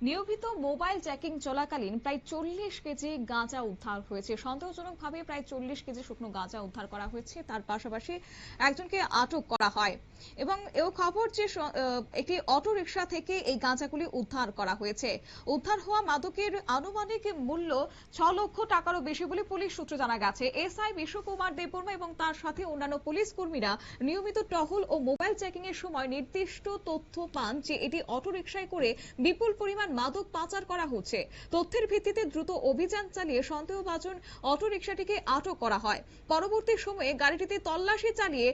নিয়মিত mobile checking চলাকালীন প্রায় 40 কেজি গাঁজা উদ্ধার হয়েছে। সন্দেহজনকভাবে প্রায় 40 কেজি শুকনো গাঁজা উদ্ধার করা হয়েছে। তার পাশাপাশি একজনকে আটক করা হয় এবং এও খবর যে একটি অটো রিকশা থেকে এই গাঁজাগুলি উদ্ধার করা হয়েছে। উদ্ধার হওয়া মাদকের আনুমানিক মূল্য 6 লক্ষ টাকারও বেশি বলে পুলিশ সূত্রে জানা গেছে। এসআই বিশ্বকুমার দেববর্মা এবং তার সাথে অন্যান্য পুলিশ কর্মীরা নিয়মিত টহল ও মোবাইল চেকিং এর সময় নির্দিষ্ট তথ্য পান যে এটি অটো রিকশায় করে বিপুল পরিমাণ মাদক পাচার করা হচ্ছে। তথ্যের ভিত্তিতে দ্রুত অভিযান চালিয়ে সন্দেহভাজন অটো রিকশাটিকে আটক করা হয়। পরবর্তী সময়ে গাড়িটিতে তল্লাশি চালিয়ে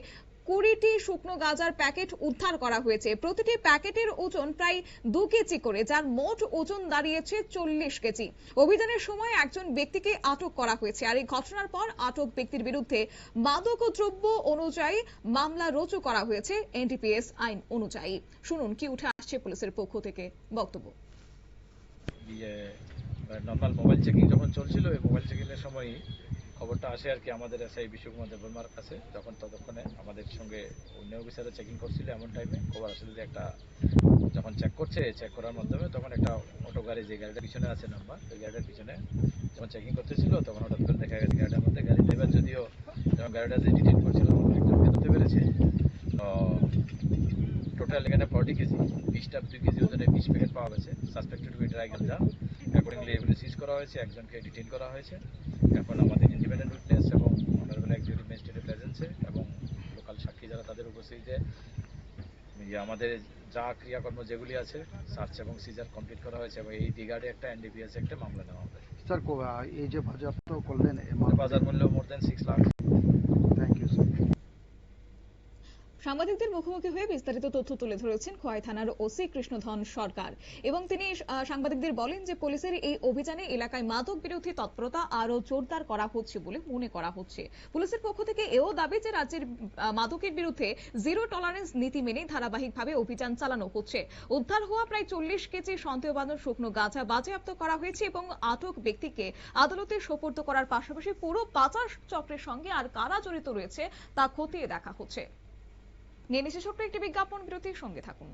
20টি শুকনো গাঁজার প্যাকেট উদ্ধার করা হয়েছে। প্রতিটি প্যাকেটের ওজন প্রায় 2 কেজি করে, যার মোট ওজন দাঁড়িয়েছে 40 কেজি। অভিযানের সময় একজন ব্যক্তিকে আটক করা হয়েছে। আর এই ঘটনার পর আটক ব্যক্তির বিরুদ্ধে মাদকদ্রব্য অনুযায়ী মামলা রুজু করা হয়েছে এনডিপিএস আইন অনুযায়ী। শুনুন কি উঠে আসছে পুলিশের পক্ষ থেকে বক্তব্য। নর্মাল মোবাইল চেকিং যখন চলছিল, এই মোবাইল চেকিং এর সময় খবরটা আসে আর কি আমাদের এসআই বিশ্বকুমার দেববর্মার কাছে। ততক্ষণে আমাদের সঙ্গে অন্য অফিসাররা চেকিং করছিল। এমন টাইমে খবর আসলে যে একটা যখন চেক করার মাধ্যমে তখন একটা অটো গাড়ি, যে গাড়িটার পিছনে আছে নাম্বার, ওই গাড়িটার পিছনে যখন চেকিং করতেছিল তখন হঠাৎ করে দেখা গেছে গাড়িটার মধ্যে, গাড়ির ড্রাইভার যদিও যখন গাড়িটা যে ডিটেইন করছিল একজন বেরোতে পেরেছে। টোটাল এখানে 40 কেজি 2 কেজি ওজনের 20 প্যাকেট পাওয়া গেছে। সাসপেক্টেড উইথ ড্রাই গাঁজা। অ্যাকর্ডিংলি এগুলি সিজ করা হয়েছে, একজনকে ডিটেইন করা হয়েছে। এখন আমাদের ইন্ডিপেন্ডেন্ট উইটনেস এবং অনারেবল এক্সিকিউটিভ ম্যাজিস্ট্রেটের প্রেজেন্সে এবং লোকাল সাক্ষী যারা তাদের উপস্থিতিতে আমাদের যা ক্রিয়াকর্ম যেগুলি আছে সার্চ এবং সিজার কমপ্লিট করা হয়েছে এবং এই রিগার্ডে একটা এনডিপিএস একটা মামলা নেওয়া হবে। স্যার, এই যে বাজেয়াপ্ত করলেন বাজার মূল্য more than 6 lakh. Thank you sir. সাংবাদিকদের মুখোমুখি হয়ে বিস্তারিত তথ্য তুলে ধরেছেন খোয়াই থানার ওসি কৃষ্ণধন সরকার এবং তিনি সাংবাদিকদের বলেন যে পুলিশের এই অভিযানে এলাকায় মাদক বিরোধী তৎপরতা আরো জোরদার করা হচ্ছে বলে মনে করা হচ্ছে। পুলিশের পক্ষ থেকে এও দাবি যে রাজ্যের মাদকের বিরুদ্ধে জিরো টলারেন্স নীতি মেনে ধারাবাহিকভাবে অভিযান চালানো হচ্ছে। উদ্ধার হওয়া প্রায় 40 কেজি সন্দেহভাজন শুকনো গাঁজা বাজেয়াপ্ত করা হয়েছে এবং আটক ব্যক্তিকে আদালতে সোপর্দ করার পাশাপাশি পুরো পাচার চক্রের সঙ্গে আর কারা জড়িত রয়েছে তা খতিয়ে দেখা হচ্ছে। নিয়ে নিচ্ছে ছোট্ট একটি বিজ্ঞাপন বিরতির সঙ্গে থাকুন।